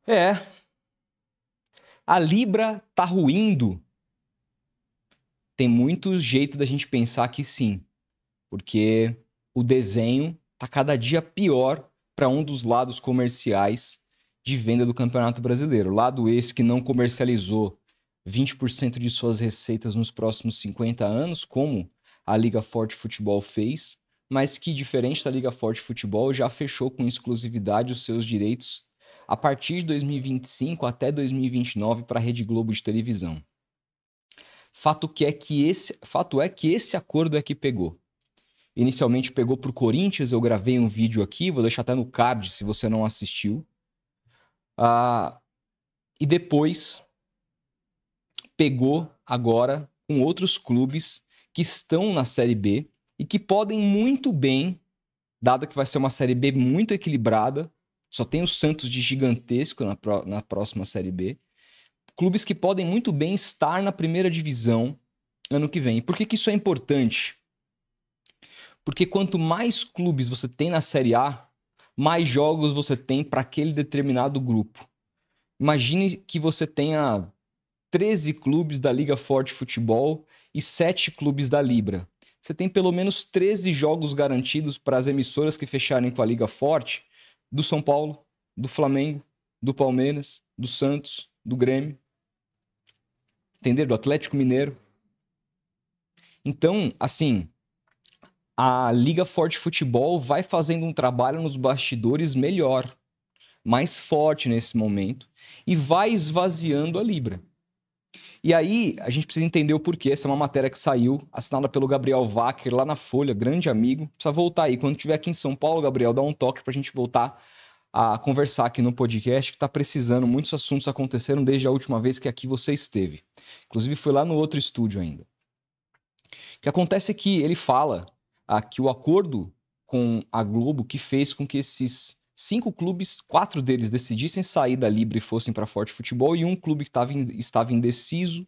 É, a Libra tá ruindo. Tem muito jeito da gente pensar que sim, porque o desenho tá cada dia pior para um dos lados comerciais de venda do Campeonato Brasileiro. Lado esse que não comercializou 20% de suas receitas nos próximos 50 anos, como a Liga Forte Futebol fez, mas que, diferente da Liga Forte Futebol, já fechou com exclusividade os seus direitos a partir de 2025 até 2029 para a Rede Globo de televisão. Fato é que esse acordo é que pegou. Inicialmente pegou pro Corinthians, eu gravei um vídeo aqui, vou deixar até no card se você não assistiu. E depois pegou agora com outros clubes que estão na Série B e que podem muito bem, dado que vai ser uma Série B muito equilibrada, só tem o Santos de gigantesco na próxima Série B, clubes que podem muito bem estar na primeira divisão ano que vem. E por que isso é importante? Porque quanto mais clubes você tem na Série A, mais jogos você tem para aquele determinado grupo. Imagine que você tenha 13 clubes da Liga Forte Futebol e 7 clubes da Libra. Você tem pelo menos 13 jogos garantidos para as emissoras que fecharem com a Liga Forte do São Paulo, do Flamengo, do Palmeiras, do Santos, do Grêmio. Entendeu? Do Atlético Mineiro. Então, assim, a Liga Forte Futebol vai fazendo um trabalho nos bastidores melhor, mais forte nesse momento, e vai esvaziando a Libra. E aí, a gente precisa entender o porquê. Essa é uma matéria que saiu, assinada pelo Gabriel Wacker, lá na Folha, grande amigo. Precisa voltar aí. Quando estiver aqui em São Paulo, Gabriel, dá um toque pra gente voltar a conversar aqui no podcast, que tá precisando. Muitos assuntos aconteceram desde a última vez que aqui você esteve. Inclusive, foi lá no outro estúdio ainda. O que acontece é que ele fala que o acordo com a Globo que fez com que esses 5 clubes, 4 deles decidissem sair da Libra e fossem para Forte Futebol, e um clube que estava indeciso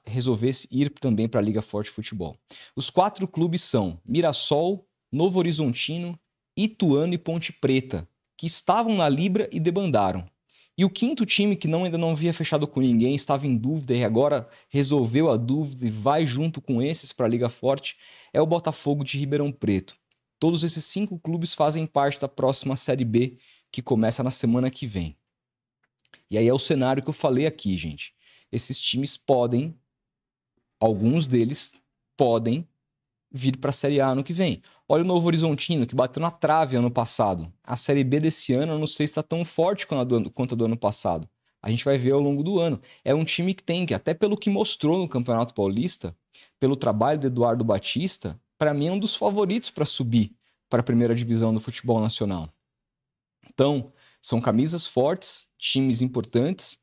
resolvesse ir também para a Liga Forte Futebol. Os 4 clubes são Mirassol, Novo Horizontino, Ituano e Ponte Preta, que estavam na Libra e debandaram. E o quinto time, que ainda não havia fechado com ninguém, estava em dúvida e agora resolveu a dúvida e vai junto com esses para a Liga Forte, é o Botafogo de Ribeirão Preto. Todos esses 5 clubes fazem parte da próxima Série B, que começa na semana que vem. E aí é o cenário que eu falei aqui, gente. Esses times podem, alguns deles podem vir para a Série A ano que vem. Olha o Novo Horizontino, que bateu na trave ano passado. A Série B desse ano eu não sei se está tão forte quanto a do ano passado. A gente vai ver ao longo do ano. É um time que tem, que até pelo que mostrou no Campeonato Paulista, pelo trabalho do Eduardo Batista, para mim é um dos favoritos para subir para a primeira divisão do futebol nacional. Então, são camisas fortes, times importantes,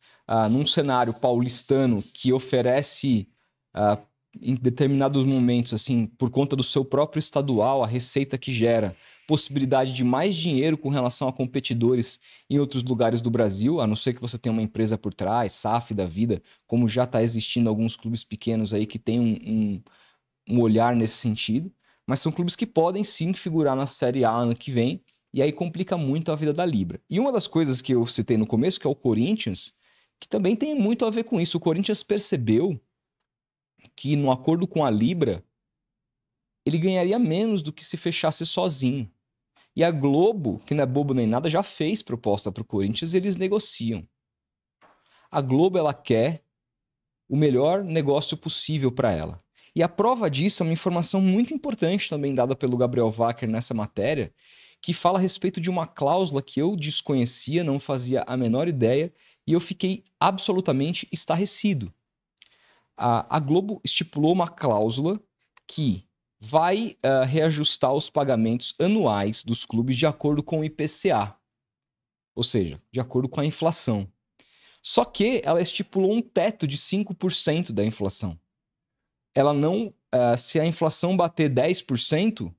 num cenário paulistano que oferece em determinados momentos, assim, por conta do seu próprio estadual, a receita que gera, possibilidade de mais dinheiro com relação a competidores em outros lugares do Brasil, a não ser que você tenha uma empresa por trás, SAF da vida, como já está existindo alguns clubes pequenos aí que tem um olhar nesse sentido, mas são clubes que podem sim figurar na Série A ano que vem, e aí complica muito a vida da Libra. E uma das coisas que eu citei no começo, que é o Corinthians, que também tem muito a ver com isso. O Corinthians percebeu que no acordo com a Libra, ele ganharia menos do que se fechasse sozinho. E a Globo, que não é bobo nem nada, já fez proposta para o Corinthians e eles negociam. A Globo, ela quer o melhor negócio possível para ela. E a prova disso é uma informação muito importante também dada pelo Gabriel Wacker nessa matéria, que fala a respeito de uma cláusula que eu desconhecia, não fazia a menor ideia, e eu fiquei absolutamente estarrecido. A Globo estipulou uma cláusula que vai reajustar os pagamentos anuais dos clubes de acordo com o IPCA, ou seja, de acordo com a inflação. Só que ela estipulou um teto de 5% da inflação. Ela não, se a inflação bater 10%,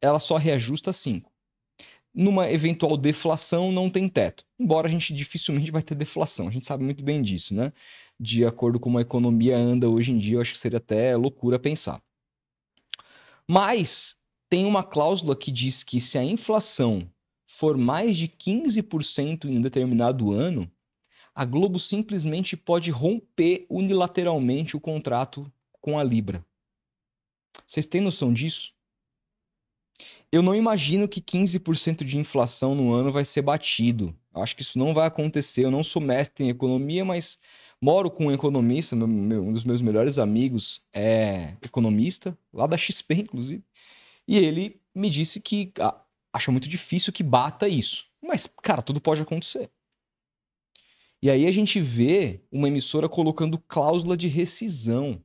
ela só reajusta 5%. Numa eventual deflação, não tem teto. Embora a gente dificilmente vai ter deflação. A gente sabe muito bem disso, né? De acordo com como a economia anda hoje em dia, eu acho que seria até loucura pensar. Mas tem uma cláusula que diz que se a inflação for mais de 15% em um determinado ano, a Globo simplesmente pode romper unilateralmente o contrato com a Libra. Vocês têm noção disso? Eu não imagino que 15% de inflação no ano vai ser batido. Acho que isso não vai acontecer. Eu não sou mestre em economia, mas moro com um economista, um dos meus melhores amigos é economista, lá da XP, inclusive. E ele me disse que acha muito difícil que bata isso. Mas, cara, tudo pode acontecer. E aí a gente vê uma emissora colocando cláusula de rescisão.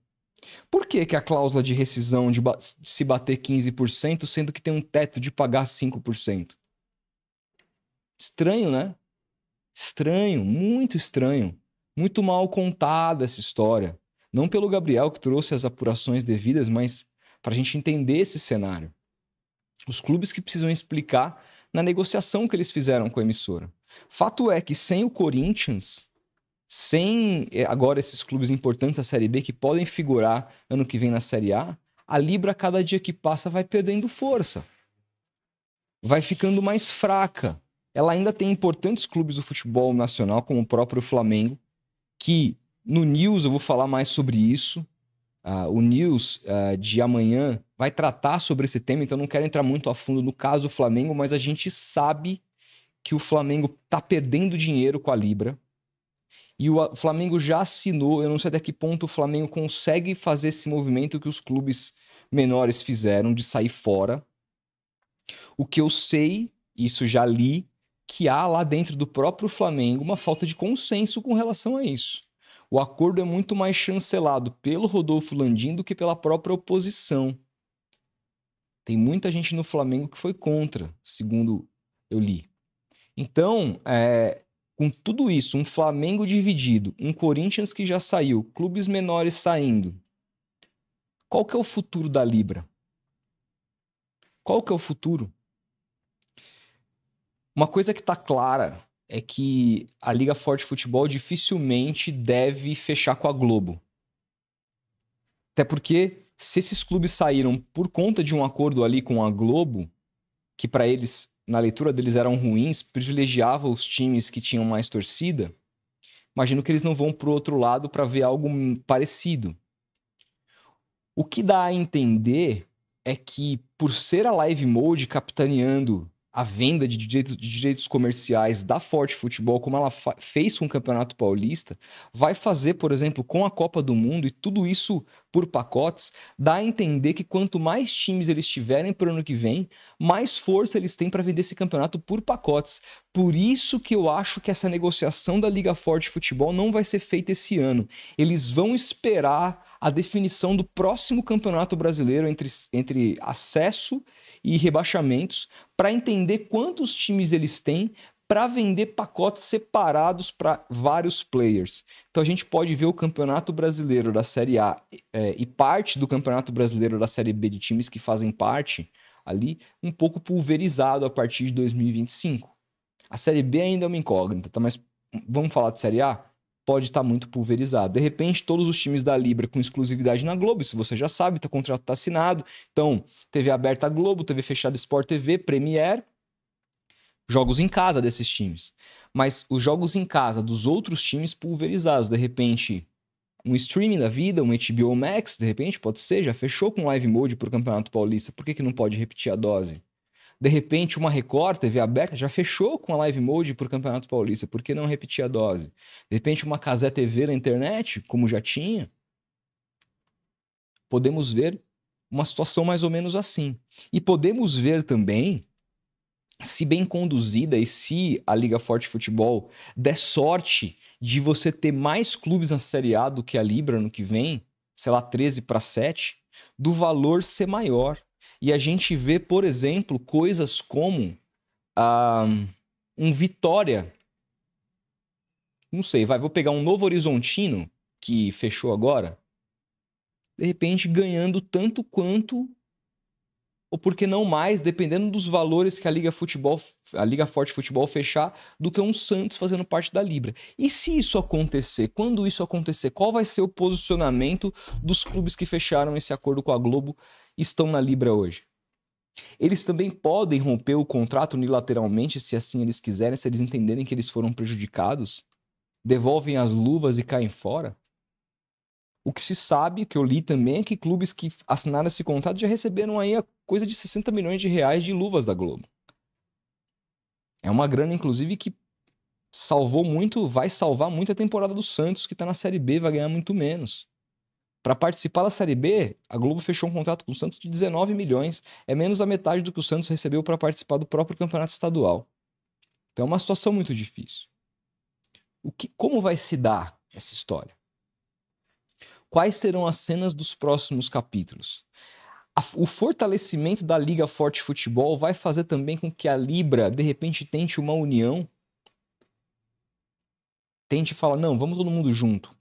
Por que que a cláusula de rescisão de se bater 15%, sendo que tem um teto de pagar 5%? Estranho, né? Estranho, muito estranho. Muito mal contada essa história. Não pelo Gabriel, que trouxe as apurações devidas, mas para a gente entender esse cenário. Os clubes que precisam explicar na negociação que eles fizeram com a emissora. Fato é que sem o Corinthians, sem agora esses clubes importantes da Série B que podem figurar ano que vem na Série A, a Libra, cada dia que passa, vai perdendo força. Vai ficando mais fraca. Ela ainda tem importantes clubes do futebol nacional, como o próprio Flamengo, que no News eu vou falar mais sobre isso. O News de amanhã vai tratar sobre esse tema, então não quero entrar muito a fundo no caso do Flamengo, mas a gente sabe que o Flamengo está perdendo dinheiro com a Libra. E o Flamengo já assinou, eu não sei até que ponto o Flamengo consegue fazer esse movimento que os clubes menores fizeram de sair fora. O que eu sei, isso já li, que há lá dentro do próprio Flamengo uma falta de consenso com relação a isso. O acordo é muito mais chancelado pelo Rodolfo Landim do que pela própria oposição. Tem muita gente no Flamengo que foi contra, segundo eu li. Então, com tudo isso, um Flamengo dividido, um Corinthians que já saiu, clubes menores saindo, qual que é o futuro da Libra? Qual que é o futuro? Uma coisa que está clara é que a Liga Forte Futebol dificilmente deve fechar com a Globo. Até porque, se esses clubes saíram por conta de um acordo ali com a Globo, que para eles, na leitura deles, eram ruins, privilegiava os times que tinham mais torcida, imagino que eles não vão para o outro lado para ver algo parecido. O que dá a entender é que, por ser a Live Mode capitaneando a venda de direitos comerciais da Forte Futebol, como ela fez com o Campeonato Paulista, vai fazer, por exemplo, com a Copa do Mundo, e tudo isso por pacotes, dá a entender que quanto mais times eles tiverem para o ano que vem, mais força eles têm para vender esse campeonato por pacotes. Por isso que eu acho que essa negociação da Liga Forte Futebol não vai ser feita esse ano. Eles vão esperar a definição do próximo Campeonato Brasileiro entre acesso e rebaixamentos para entender quantos times eles têm para vender pacotes separados para vários players. Então a gente pode ver o Campeonato Brasileiro da Série A e parte do Campeonato Brasileiro da Série B de times que fazem parte ali um pouco pulverizado a partir de 2025. A Série B ainda é uma incógnita, tá? Mas vamos falar de Série A? Pode estar muito pulverizado. De repente, todos os times da Libra com exclusividade na Globo, isso você já sabe, o contrato está assinado. Então, TV aberta Globo, TV fechada Sport TV, Premier, jogos em casa desses times. Mas os jogos em casa dos outros times pulverizados, de repente, um streaming da vida, um HBO Max, de repente, pode ser, já fechou com Live Mode para o Campeonato Paulista, por que não pode repetir a dose? De repente, uma Record, TV aberta, já fechou com a Live Mode para o Campeonato Paulista. Por que não repetir a dose? De repente, uma Cazé TV na internet, como já tinha. Podemos ver uma situação mais ou menos assim. E podemos ver também, se bem conduzida e se a Liga Forte Futebol der sorte de você ter mais clubes na Série A do que a Libra no que vem, sei lá, 13-7, do valor ser maior. E a gente vê, por exemplo, coisas como um Vitória. Não sei, vou pegar um Novo Horizontino, que fechou agora, de repente ganhando tanto quanto, ou por que não mais, dependendo dos valores que a Liga Forte Futebol fechar, do que um Santos fazendo parte da Libra. E se isso acontecer? Quando isso acontecer, qual vai ser o posicionamento dos clubes que fecharam esse acordo com a Globo e estão na Libra hoje? Eles também podem romper o contrato unilateralmente, se assim eles quiserem, se eles entenderem que eles foram prejudicados, devolvem as luvas e caem fora. O que se sabe, o que eu li também, é que clubes que assinaram esse contrato já receberam aí a coisa de 60 milhões de reais de luvas da Globo. É uma grana, inclusive, que salvou muito, vai salvar muito a temporada do Santos, que tá na Série B, vai ganhar muito menos. Para participar da Série B, a Globo fechou um contrato com o Santos de 19 milhões. É menos a metade do que o Santos recebeu para participar do próprio campeonato estadual. Então é uma situação muito difícil. Como vai se dar essa história? Quais serão as cenas dos próximos capítulos? O fortalecimento da Liga Forte Futebol vai fazer também com que a Libra, de repente, tente uma união? Tente falar, não, vamos todo mundo junto.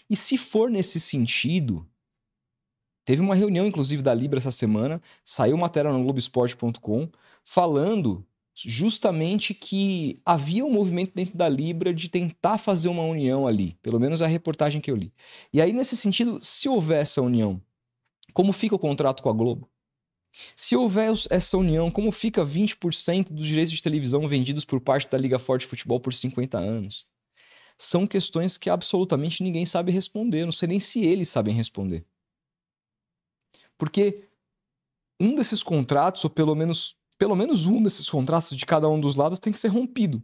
E se for nesse sentido, teve uma reunião, inclusive, da Libra essa semana, saiu matéria no Globoesporte.com, falando justamente que havia um movimento dentro da Libra de tentar fazer uma união ali, pelo menos a reportagem que eu li. E aí, nesse sentido, se houver essa união, como fica o contrato com a Globo? Se houver essa união, como fica 20% dos direitos de televisão vendidos por parte da Liga Forte Futebol por 50 anos? São questões que absolutamente ninguém sabe responder. Eu não sei nem se eles sabem responder. Porque um desses contratos, ou pelo menos um desses contratos de cada um dos lados, tem que ser rompido.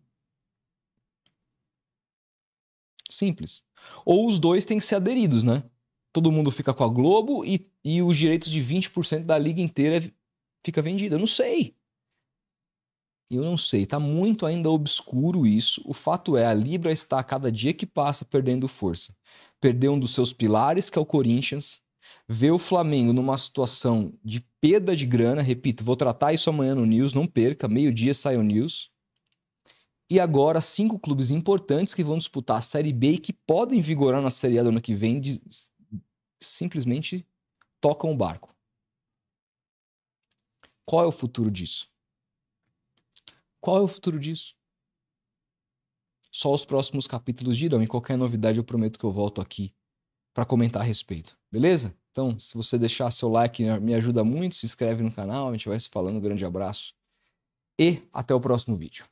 Simples. Ou os dois têm que ser aderidos, né? Todo mundo fica com a Globo e os direitos de 20% da liga inteira fica vendido. Eu não sei. Eu não sei. Tá muito ainda obscuro isso. O fato é, a Libra está a cada dia que passa perdendo força. Perdeu um dos seus pilares, que é o Corinthians. Vê o Flamengo numa situação de perda de grana. Repito, vou tratar isso amanhã no News, não perca. Meio-dia sai o News. E agora, 5 clubes importantes que vão disputar a Série B e que podem vigorar na Série A do ano que vem, simplesmente tocam o barco. Qual é o futuro disso? Qual é o futuro disso? Só os próximos capítulos dirão. E qualquer novidade eu prometo que eu volto aqui para comentar a respeito. Beleza? Então, se você deixar seu like, me ajuda muito. Se inscreve no canal, a gente vai se falando. Um grande abraço e até o próximo vídeo.